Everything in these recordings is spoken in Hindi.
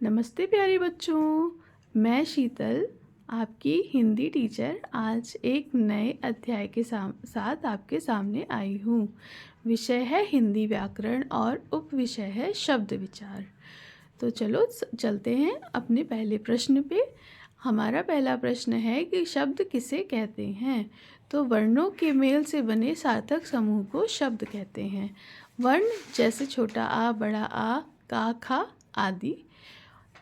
नमस्ते प्यारे बच्चों, मैं शीतल आपकी हिंदी टीचर आज एक नए अध्याय के साथ आपके सामने आई हूँ। विषय है हिंदी व्याकरण और उपविषय है शब्द विचार। तो चलो चलते हैं अपने पहले प्रश्न पे। हमारा पहला प्रश्न है कि शब्द किसे कहते हैं। तो वर्णों के मेल से बने सार्थक समूह को शब्द कहते हैं। वर्ण जैसे छोटा आ, बड़ा आ, का, खा आदि।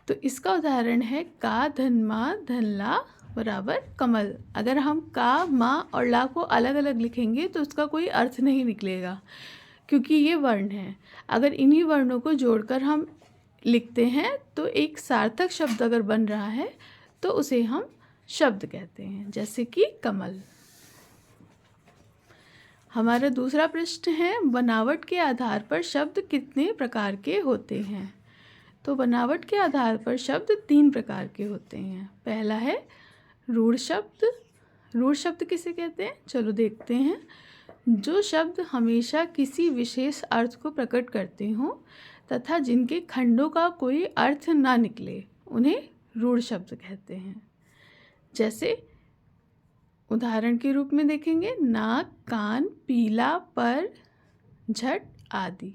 तो इसका उदाहरण है का, धन, मा, धन, ला बराबर कमल। अगर हम का, मा और ला को अलग अलग लिखेंगे तो उसका कोई अर्थ नहीं निकलेगा, क्योंकि ये वर्ण है। अगर इन्हीं वर्णों को जोड़कर हम लिखते हैं तो एक सार्थक शब्द अगर बन रहा है तो उसे हम शब्द कहते हैं, जैसे कि कमल। हमारा दूसरा प्रश्न है बनावट के आधार पर शब्द कितने प्रकार के होते हैं। तो बनावट के आधार पर शब्द 3 प्रकार के होते हैं। पहला है रूढ़ शब्द। रूढ़ शब्द किसे कहते हैं, चलो देखते हैं। जो शब्द हमेशा किसी विशेष अर्थ को प्रकट करते हों तथा जिनके खंडों का कोई अर्थ ना निकले, उन्हें रूढ़ शब्द कहते हैं। जैसे उदाहरण के रूप में देखेंगे नाक, कान, पीला, पर, झट आदि।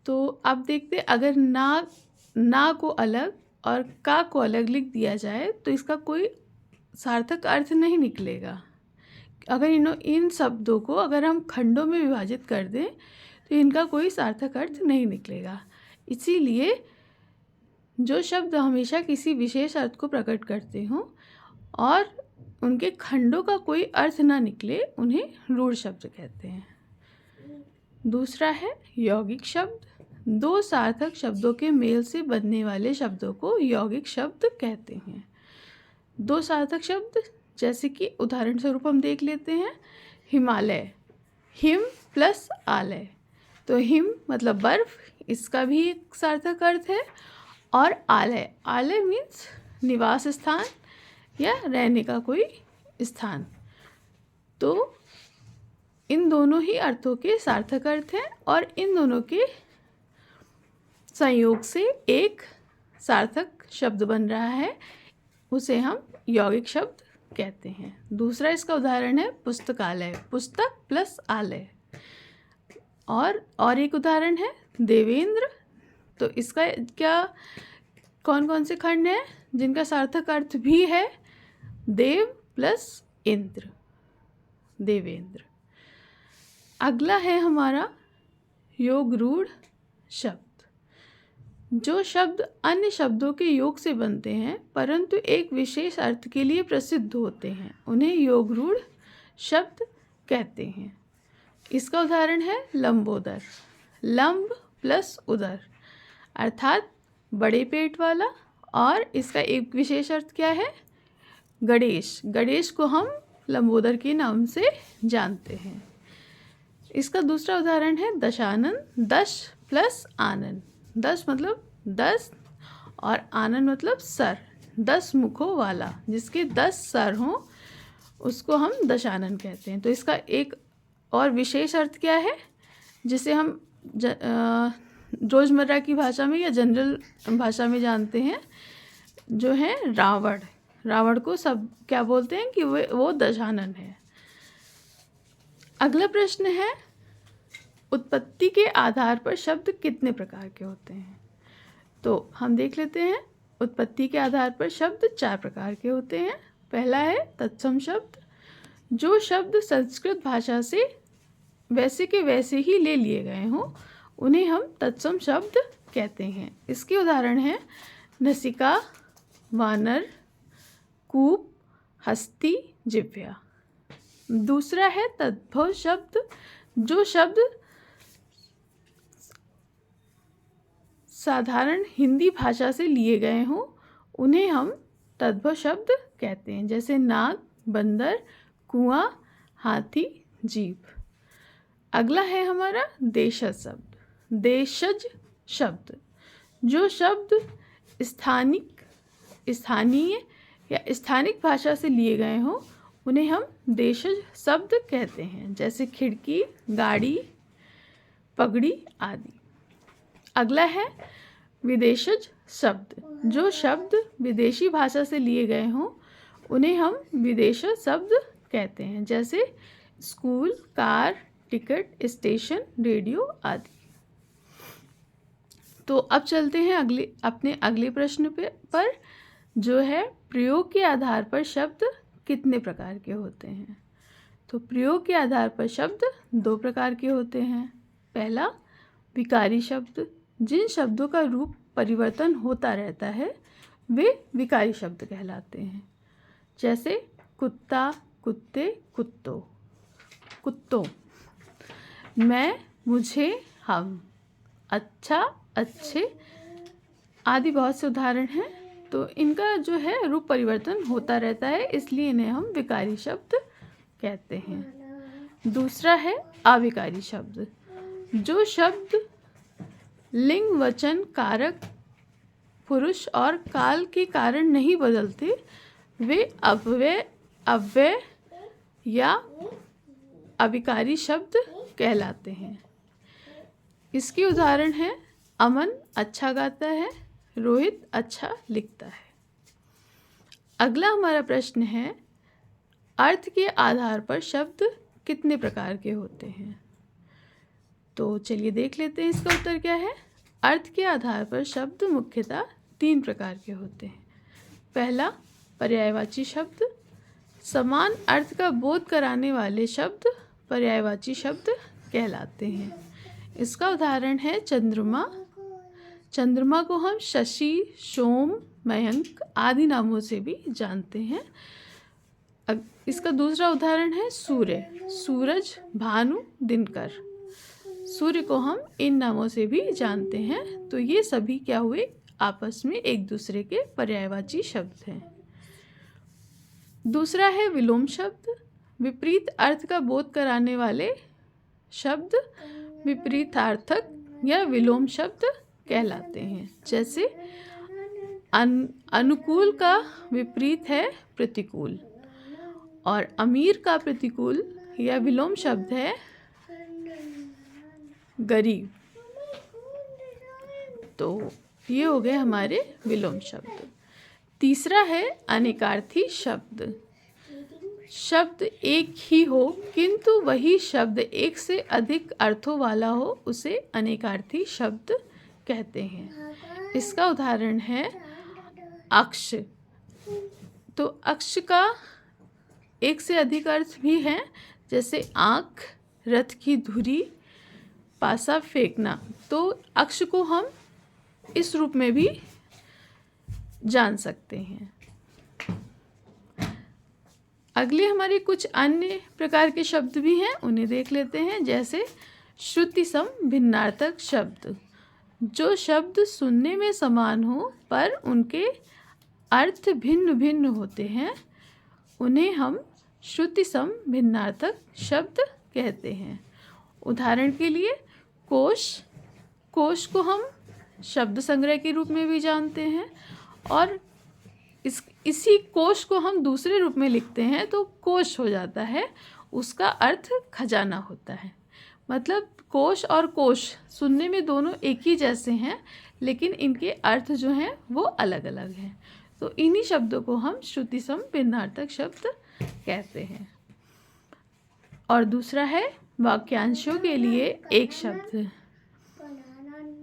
तो अब देखते अगर ना को अलग और का को अलग लिख दिया जाए तो इसका कोई सार्थक अर्थ नहीं निकलेगा। अगर इन शब्दों को अगर हम खंडों में विभाजित कर दें तो इनका कोई सार्थक अर्थ नहीं निकलेगा। इसीलिए जो शब्द हमेशा किसी विशेष अर्थ को प्रकट करते हों और उनके खंडों का कोई अर्थ ना निकले, उन्हें रूढ़ शब्द कहते हैं। दूसरा है यौगिक शब्द। 2 सार्थक शब्दों के मेल से बनने वाले शब्दों को यौगिक शब्द कहते हैं। 2 सार्थक शब्द जैसे कि उदाहरण स्वरूप हम देख लेते हैं हिमालय, हिम प्लस आलय। तो हिम मतलब बर्फ, इसका भी एक सार्थक अर्थ है। और आलय, आलय मीन्स निवास स्थान या रहने का कोई स्थान। तो इन दोनों ही अर्थों के सार्थक अर्थ हैं और इन दोनों के संयोग से एक सार्थक शब्द बन रहा है, उसे हम यौगिक शब्द कहते हैं। दूसरा इसका उदाहरण है पुस्तकालय, पुस्तक प्लस आलय। और एक उदाहरण है देवेंद्र। तो इसका क्या कौन कौन से खंड हैं जिनका सार्थक अर्थ भी है देव प्लस इंद्र, देवेंद्र। अगला है हमारा योग रूढ़ शब्द। जो शब्द अन्य शब्दों के योग से बनते हैं परंतु एक विशेष अर्थ के लिए प्रसिद्ध होते हैं, उन्हें योग रूढ़ शब्द कहते हैं। इसका उदाहरण है लंबोदर, लंब प्लस उदर अर्थात बड़े पेट वाला। और इसका एक विशेष अर्थ क्या है गणेश, गणेश को हम लंबोदर के नाम से जानते हैं। इसका दूसरा उदाहरण है दशानन, दश प्लस आनन। 10 मतलब 10 और आनन मतलब सर, 10 मुखों वाला, जिसके 10 सर हों उसको हम दशानन कहते हैं। तो इसका एक और विशेष अर्थ क्या है जिसे हम रोज़मर्रा की भाषा में या जनरल भाषा में जानते हैं, जो है रावण। रावण को सब क्या बोलते हैं कि वो दशानन है। अगला प्रश्न है उत्पत्ति के आधार पर शब्द कितने प्रकार के होते हैं। तो हम देख लेते हैं उत्पत्ति के आधार पर शब्द 4 प्रकार के होते हैं। पहला है तत्सम शब्द। जो शब्द संस्कृत भाषा से वैसे के वैसे ही ले लिए गए हों उन्हें हम तत्सम शब्द कहते हैं। इसके उदाहरण हैं नसिका, वानर, कूप, हस्ती, जिह्वा। दूसरा है तद्भव शब्द। जो शब्द साधारण हिंदी भाषा से लिए गए हों उन्हें हम तद्भव शब्द कहते हैं, जैसे नाग, बंदर, कुआं, हाथी, जीभ। अगला है हमारा देशज शब्द। देशज शब्द जो शब्द स्थानीय या स्थानिक भाषा से लिए गए हों उन्हें हम देशज शब्द कहते हैं, जैसे खिड़की, गाड़ी, पगड़ी आदि। अगला है विदेशज शब्द, जो शब्द विदेशी भाषा से लिए गए हों उन्हें हम विदेशज शब्द कहते हैं, जैसे school, car, ticket, station, radio आदि। तो अब चलते हैं अपने अगले प्रश्न पर, जो है प्रयोग के आधार पर शब्द कितने प्रकार के होते हैं। तो प्रयोग के आधार पर शब्द 2 प्रकार के होते हैं। पहला, विकारी शब्द, जिन शब्दों का रूप परिवर्तन होता रहता है वे विकारी शब्द कहलाते हैं, जैसे कुत्ता, कुत्ते, कुत्तों, कुत्तों, मैं, मुझे, हम, अच्छा, अच्छे आदि बहुत से उदाहरण हैं। तो इनका जो है रूप परिवर्तन होता रहता है, इसलिए इन्हें हम विकारी शब्द कहते हैं। दूसरा है अविकारी शब्द, जो शब्द लिंग, वचन, कारक, पुरुष और काल के कारण नहीं बदलते वे अव्यय या अविकारी शब्द कहलाते हैं। इसके उदाहरण हैं अमन अच्छा गाता है, रोहित अच्छा लिखता है। अगला हमारा प्रश्न है, अर्थ के आधार पर शब्द कितने प्रकार के होते हैं। तो चलिए देख लेते हैं इसका उत्तर क्या है। अर्थ के आधार पर शब्द मुख्यतः 3 प्रकार के होते हैं। पहला, पर्यायवाची शब्द, समान अर्थ का बोध कराने वाले शब्द पर्यायवाची शब्द कहलाते हैं। इसका उदाहरण है चंद्रमा। चंद्रमा को हम शशि, सोम, मयंक आदि नामों से भी जानते हैं। इसका दूसरा उदाहरण है सूर्य, सूरज, भानु, दिनकर। सूर्य को हम इन नामों से भी जानते हैं। तो ये सभी क्या हुए, आपस में एक दूसरे के पर्यायवाची शब्द हैं। दूसरा है विलोम शब्द, विपरीत अर्थ का बोध कराने वाले शब्द विपरीतार्थक या विलोम शब्द कहलाते हैं। जैसे अनुकूल का विपरीत है प्रतिकूल, और अमीर का प्रतिकूल या विलोम शब्द है गरीब। तो ये हो गए हमारे विलोम शब्द। तीसरा है अनेकार्थी शब्द, शब्द एक ही हो किंतु वही शब्द एक से अधिक अर्थों वाला हो उसे अनेकार्थी शब्द कहते हैं। इसका उदाहरण है अक्ष। तो अक्ष का एक से अधिक अर्थ भी है, जैसे आँख, रथ की धुरी, पासा फेंकना। तो अक्ष को हम इस रूप में भी जान सकते हैं। अगले हमारे कुछ अन्य प्रकार के शब्द भी हैं, उन्हें देख लेते हैं। जैसे श्रुति सम भिन्नार्थक शब्द, जो शब्द सुनने में समान हो पर उनके अर्थ भिन्न भिन्न होते हैं उन्हें हम श्रुति सम भिन्नार्थक शब्द कहते हैं। उदाहरण के लिए कोश, कोश को हम शब्द संग्रह के रूप में भी जानते हैं, और इसी कोश को हम दूसरे रूप में लिखते हैं तो कोश हो जाता है, उसका अर्थ खजाना होता है। मतलब कोश और कोश सुनने में दोनों एक ही जैसे हैं, लेकिन इनके अर्थ जो हैं वो अलग अलग हैं। तो इन्हीं शब्दों को हम श्रुति सम भिन्नार्थक शब्द कहते हैं। और दूसरा है वाक्यांशों के लिए एक शब्द।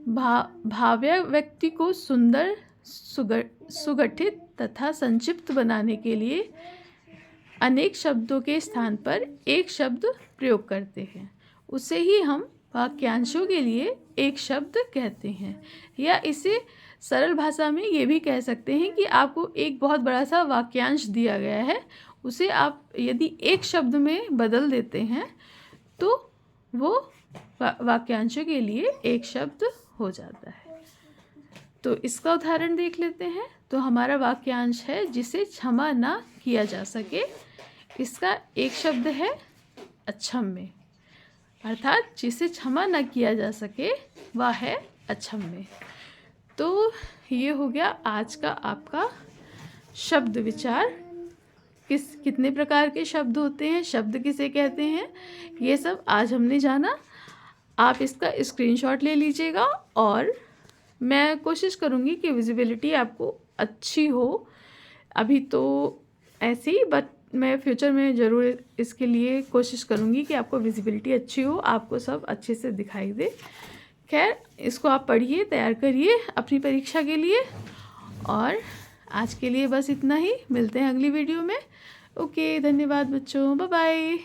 भाव्य व्यक्ति को सुंदर, सुगठित तथा संक्षिप्त बनाने के लिए अनेक शब्दों के स्थान पर एक शब्द प्रयोग करते हैं, उसे ही हम वाक्यांशों के लिए एक शब्द कहते हैं। या इसे सरल भाषा में ये भी कह सकते हैं कि आपको एक बहुत बड़ा सा वाक्यांश दिया गया है, उसे आप यदि एक शब्द में बदल देते हैं तो वो वाक्यांशों के लिए एक शब्द हो जाता है। तो इसका उदाहरण देख लेते हैं। तो हमारा वाक्यांश है जिसे क्षमा ना किया जा सके, इसका एक शब्द है अक्षम्य, अर्थात जिसे क्षमा ना किया जा सके वह है अक्षम्य। तो ये हो गया आज का आपका शब्द विचार। कितने प्रकार के शब्द होते हैं, शब्द किसे कहते हैं, ये सब आज हमने जाना। आप इसका स्क्रीनशॉट ले लीजिएगा और मैं कोशिश करूँगी कि विजिबिलिटी आपको अच्छी हो। अभी तो ऐसे ही, बट मैं फ्यूचर में ज़रूर इसके लिए कोशिश करूँगी कि आपको विजिबिलिटी अच्छी हो, आपको सब अच्छे से दिखाई दे। खैर, इसको आप पढ़िए, तैयार करिए अपनी परीक्षा के लिए। और आज के लिए बस इतना ही, मिलते हैं अगली वीडियो में। ओके, धन्यवाद बच्चों, बाय बाय।